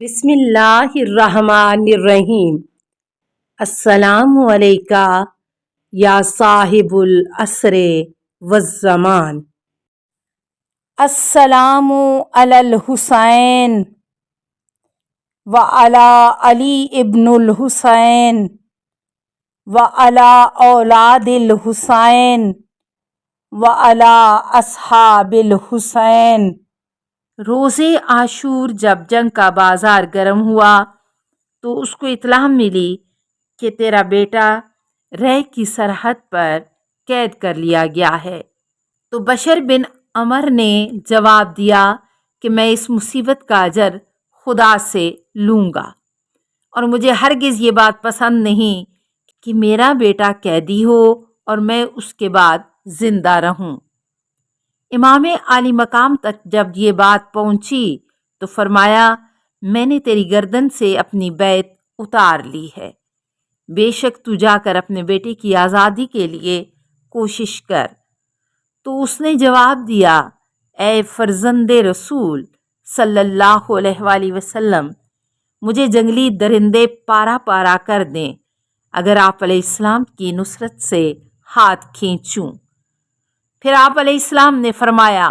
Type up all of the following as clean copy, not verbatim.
بسم اللہ الرحمن الرحیم۔ السلام علیکہ یا صاحب العصر والزمان۔ السلام علی الحسین وعلی علی ابن الحسین وعلی اولاد الحسین وعلی اصحاب الحسین۔ روز عاشور جب جنگ کا بازار گرم ہوا تو اس کو اطلاع ملی کہ تیرا بیٹا رے کی سرحد پر قید کر لیا گیا ہے۔ تو بشر بن عمر نے جواب دیا کہ میں اس مصیبت کا اجر خدا سے لوں گا، اور مجھے ہرگز یہ بات پسند نہیں کہ میرا بیٹا قیدی ہو اور میں اس کے بعد زندہ رہوں۔ امام عالی مقام تک جب یہ بات پہنچی تو فرمایا، میں نے تیری گردن سے اپنی بیعت اتار لی ہے، بے شک تو جا کر اپنے بیٹے کی آزادی کے لیے کوشش کر۔ تو اس نے جواب دیا، اے فرزند رسول صلی اللہ علیہ وآلہ وسلم، مجھے جنگلی درندے پارا پارا کر دیں اگر آپ علیہ السلام کی نصرت سے ہاتھ کھینچوں۔ پھر آپ علیہ السلام نے فرمایا،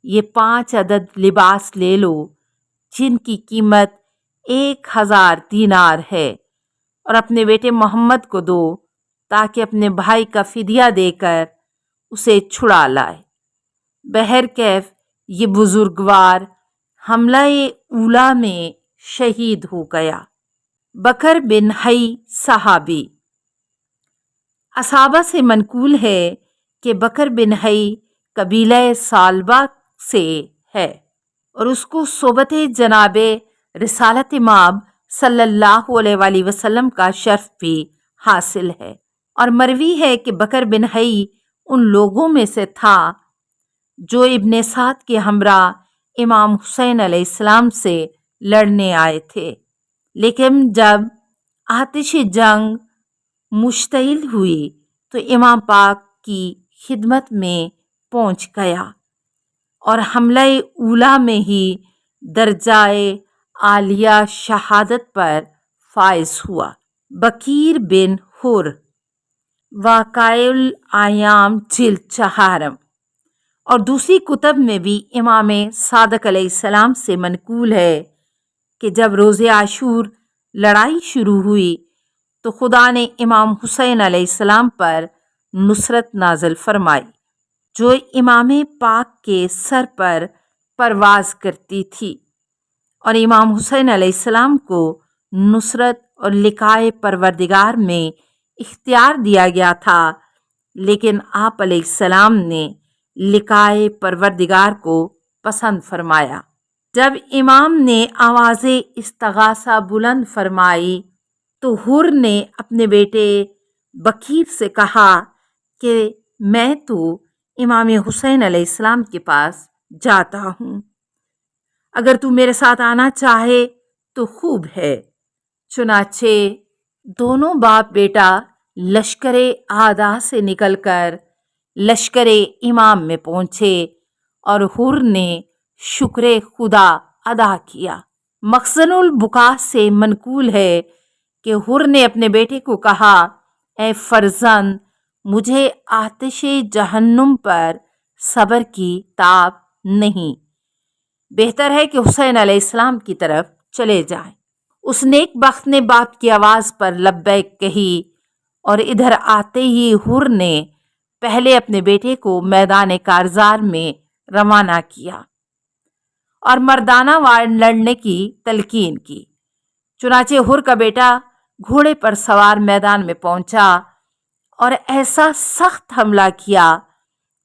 یہ 5 عدد لباس لے لو جن کی قیمت 1000 دینار ہے، اور اپنے بیٹے محمد کو دو تاکہ اپنے بھائی کا فدیہ دے کر اسے چھڑا لائے۔ بہرکیف یہ بزرگوار حملہ اولا میں شہید ہو گیا۔ بکر بن حی صحابی۔ اصحابہ سے منقول ہے کہ بکر بن حی قبیلہ سالبہ سے ہے، اور اس کو صحبت جناب رسالت مآب صلی اللہ علیہ وآلہ وسلم کا شرف بھی حاصل ہے، اور مروی ہے کہ بکر بن حی ان لوگوں میں سے تھا جو ابن سعد کے ہمراہ امام حسین علیہ السلام سے لڑنے آئے تھے، لیکن جب آتش جنگ مشتعل ہوئی تو امام پاک کی خدمت میں پہنچ گیا اور حملہ اولا میں ہی درجہ عالیہ شہادت پر فائز ہوا۔ بکیر بن حر۔ واقعہ الایام جلد 4۔ اور دوسری کتب میں بھی امام صادق علیہ السلام سے منقول ہے کہ جب روز عاشور لڑائی شروع ہوئی تو خدا نے امام حسین علیہ السلام پر نصرت نازل فرمائی، جو امام پاک کے سر پر پرواز کرتی تھی، اور امام حسین علیہ السلام کو نصرت اور لقائے پروردگار میں اختیار دیا گیا تھا، لیکن آپ علیہ السلام نے لقائے پروردگار کو پسند فرمایا۔ جب امام نے آواز استغاثہ بلند فرمائی تو حر نے اپنے بیٹے بکیر سے کہا کہ میں تو امام حسین علیہ السلام کے پاس جاتا ہوں، اگر تو میرے ساتھ آنا چاہے تو خوب ہے۔ چنانچہ دونوں باپ بیٹا لشکر اعداء سے نکل کر لشکر امام میں پہنچے اور حر نے شکر خدا ادا کیا۔ مخزن البکا سے منقول ہے کہ حر نے اپنے بیٹے کو کہا، اے فرزند، مجھے آتش جہنم پر صبر کی تاب نہیں، بہتر ہے کہ حسین علیہ السلام کی طرف چلے جائیں۔ اس نیک بخت نے باپ کی آواز پر لبیک کہی، اور ادھر آتے ہی حر نے پہلے اپنے بیٹے کو میدان کارزار میں روانہ کیا اور مردانہ وار لڑنے کی تلقین کی۔ چنانچہ حر کا بیٹا گھوڑے پر سوار میدان میں پہنچا اور ایسا سخت حملہ کیا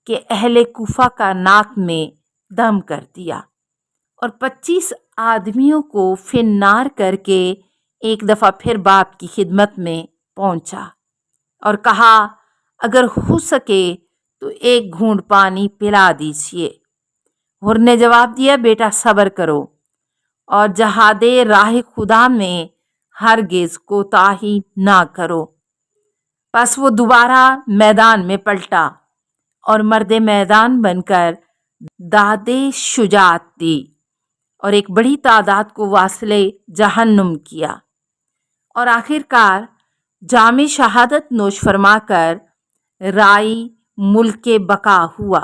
کہ اہل کوفہ کا ناک میں دم کر دیا، اور 25 آدمیوں کو فنار کر کے ایک دفعہ پھر باپ کی خدمت میں پہنچا اور کہا، اگر ہو سکے تو ایک گھونٹ پانی پلا دیجیے۔ حر نے جواب دیا، بیٹا صبر کرو اور جہاد راہ خدا میں ہرگز کوتاہی نہ کرو۔ پس وہ دوبارہ میدان میں پلٹا اور مرد میدان بن کر داد شجاعت دی اور ایک بڑی تعداد کو واصل جہنم کیا، اور آخر کار جام شہادت نوش فرما کر رائی ملک بقا ہوا۔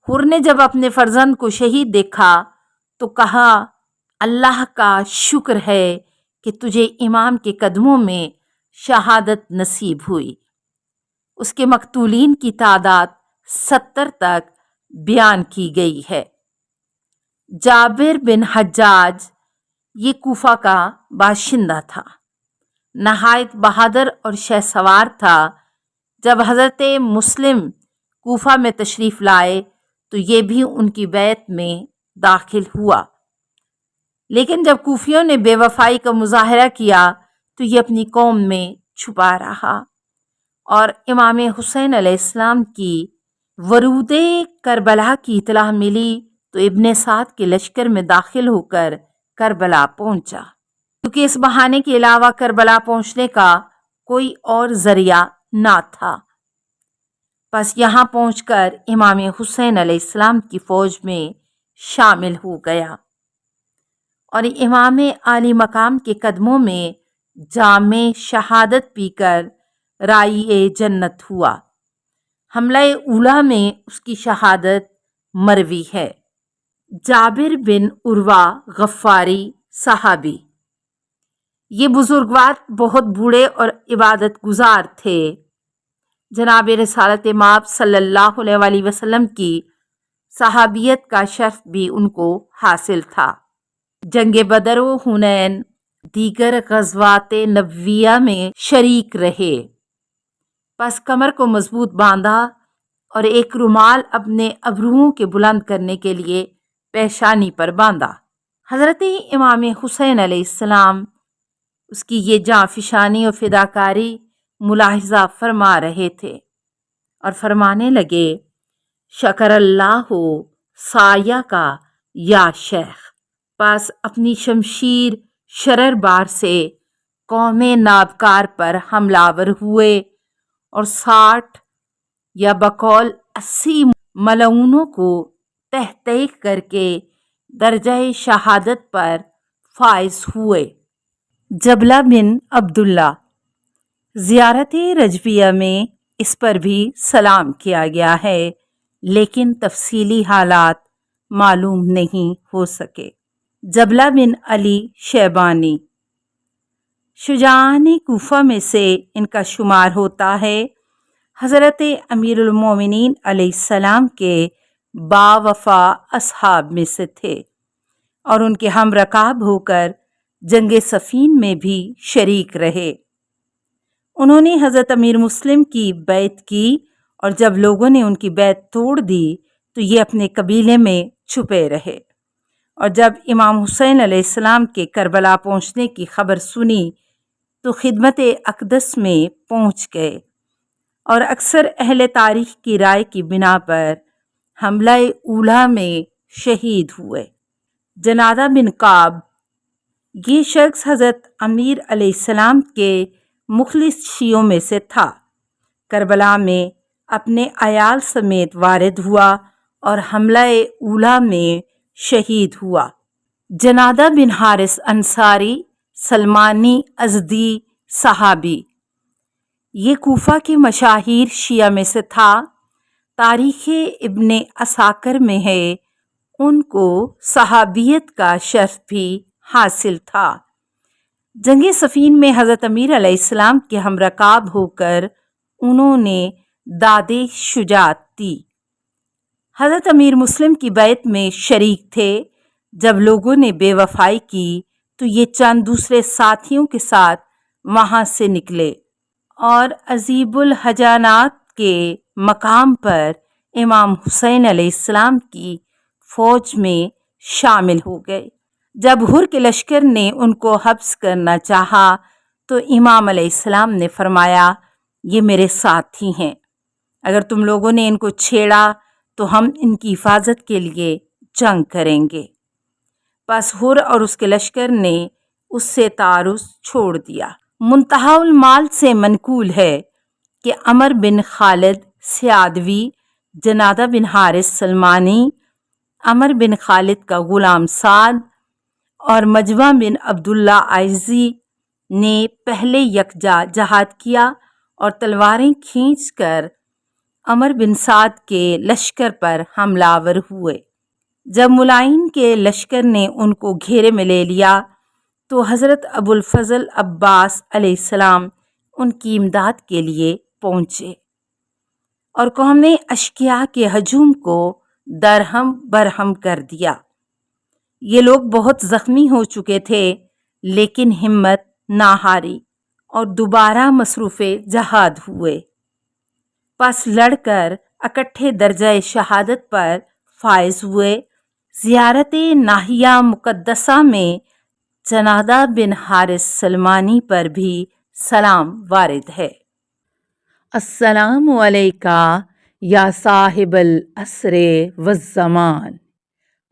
حر نے جب اپنے فرزند کو شہید دیکھا تو کہا، اللہ کا شکر ہے کہ تجھے امام کے قدموں میں شہادت نصیب ہوئی۔ اس کے مقتولین کی تعداد 70 تک بیان کی گئی ہے۔ جابر بن حجاج یہ کوفہ کا باشندہ تھا، نہایت بہادر اور شہ سوار تھا۔ جب حضرت مسلم کوفہ میں تشریف لائے تو یہ بھی ان کی بیعت میں داخل ہوا، لیکن جب کوفیوں نے بے وفائی کا مظاہرہ کیا تو یہ اپنی قوم میں چھپا رہا، اور امام حسین علیہ السلام کی ورود کربلا کی اطلاع ملی تو ابن سعد کے لشکر میں داخل ہو کر کربلا پہنچا، کیونکہ اس بہانے کے علاوہ کربلا پہنچنے کا کوئی اور ذریعہ نہ تھا۔ پس یہاں پہنچ کر امام حسین علیہ السلام کی فوج میں شامل ہو گیا اور امام عالی مقام کے قدموں میں جام شہادت پی کر رائی جنت ہوا۔ حملہ اولا میں اس کی شہادت مروی ہے۔ جابر بن عروہ غفاری صحابی، یہ بزرگوار بہت بوڑھے اور عبادت گزار تھے۔ جناب رسالت مآب صلی اللہ علیہ وآلہ وسلم کی صحابیت کا شرف بھی ان کو حاصل تھا۔ جنگ بدر و حنین دیگر غزوات نبویہ میں شریک رہے۔ پس کمر کو مضبوط باندھا اور ایک رومال اپنے ابروؤں کے بلند کرنے کے لیے پیشانی پر باندھا۔ حضرت امام حسین علیہ السلام اس کی یہ جانفشانی اور فداکاری ملاحظہ فرما رہے تھے اور فرمانے لگے، شکر اللہ سایہ کا یا شیخ۔ پس اپنی شمشیر شرر بار سے قوم نابکار پر حملہ آور ہوئے اور 60 یا بقول 80 ملعونوں کو تہ تہ کر کے درجہ شہادت پر فائز ہوئے۔ جبلہ بن عبداللہ، زیارت رجبیہ میں اس پر بھی سلام کیا گیا ہے، لیکن تفصیلی حالات معلوم نہیں ہو سکے۔ جبلہ بن علی شیبانی، شجاعان کوفہ میں سے ان کا شمار ہوتا ہے۔ حضرت امیر المومنین علیہ السلام کے باوفا اصحاب میں سے تھے اور ان کے ہم رکاب ہو کر جنگ صفین میں بھی شریک رہے۔ انہوں نے حضرت امیر مسلم کی بیعت کی اور جب لوگوں نے ان کی بیعت توڑ دی تو یہ اپنے قبیلے میں چھپے رہے، اور جب امام حسین علیہ السلام کے کربلا پہنچنے کی خبر سنی تو خدمت اقدس میں پہنچ گئے، اور اکثر اہل تاریخ کی رائے کی بنا پر حملہ اولا میں شہید ہوئے۔ جنادہ بن کعب، یہ شخص حضرت امیر علیہ السلام کے مخلص شیعوں میں سے تھا۔ کربلا میں اپنے عیال سمیت وارد ہوا اور حملہ اولا میں شہید ہوا۔ جنادہ بن حارث انصاری سلمانی ازدی صحابی، یہ کوفہ کے مشاہیر شیعہ میں سے تھا۔ تاریخ ابن عساکر میں ہے ان کو صحابیت کا شرف بھی حاصل تھا۔ جنگ صفین میں حضرت امیر علیہ السلام کے ہم رکاب ہو کر انہوں نے داد شجاعت دی۔ حضرت امیر مسلم کی بیعت میں شریک تھے۔ جب لوگوں نے بے وفائی کی تو یہ چند دوسرے ساتھیوں کے ساتھ وہاں سے نکلے اور عزیب الحجانات کے مقام پر امام حسین علیہ السلام کی فوج میں شامل ہو گئے۔ جب حر کے لشکر نے ان کو حبس کرنا چاہا تو امام علیہ السلام نے فرمایا، یہ میرے ساتھی ہیں، اگر تم لوگوں نے ان کو چھیڑا تو ہم ان کی حفاظت کے لیے جنگ کریں گے۔ پس حر اور اس کے لشکر نے اس سے تعارض چھوڑ دیا۔ منتہی المال سے منقول ہے کہ عمر بن خالد سیادوی، جنادہ بن حارث سلمانی، عمر بن خالد کا غلام سعد اور مجوہ بن عبداللہ عائزی نے پہلے یکجا جہاد کیا اور تلواریں کھینچ کر عمر بن سعد کے لشکر پر حملہ آور ہوئے۔ جب ملائن کے لشکر نے ان کو گھیرے میں لے لیا تو حضرت ابو الفضل عباس علیہ السلام ان کی امداد کے لیے پہنچے اور قوم اشقیاء کے ہجوم کو درہم برہم کر دیا۔ یہ لوگ بہت زخمی ہو چکے تھے لیکن ہمت نہ ہاری اور دوبارہ مصروف جہاد ہوئے۔ پس لڑ کر اکٹھے درجہ شہادت پر فائز ہوئے۔ زیارت ناحیہ مقدسہ میں جنادہ بن حارث سلمانی پر بھی سلام وارد ہے۔ السلام علیکہ یا صاحب العصر والزمان،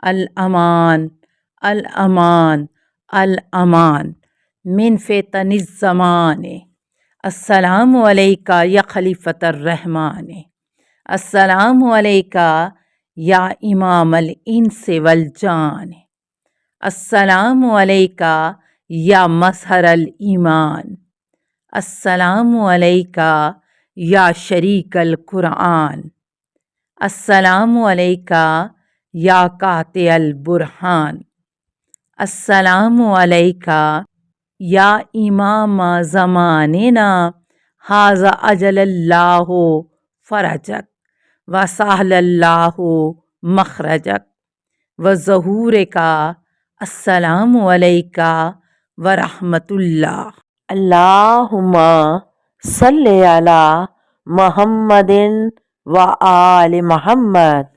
الامان الامان الامان من فتن الزمان۔ السلام علیکہ یا خلیفۃ الرحمن، السلام علیکہ یا امام الانس والجان، السلام علیکہ یا مظہر الایمان، السلام علیکہ یا شریک القرآن، السلام علیکہ یا قاطع البرہان، السلام علیکہ یا امام زماننا ھذا اجل اللہ فرجک وسہل اللہ مخرجک وظہورک۔ السلام علیکہ ورحمۃ اللہ۔ اللہم صلی علی محمد و آل محمد۔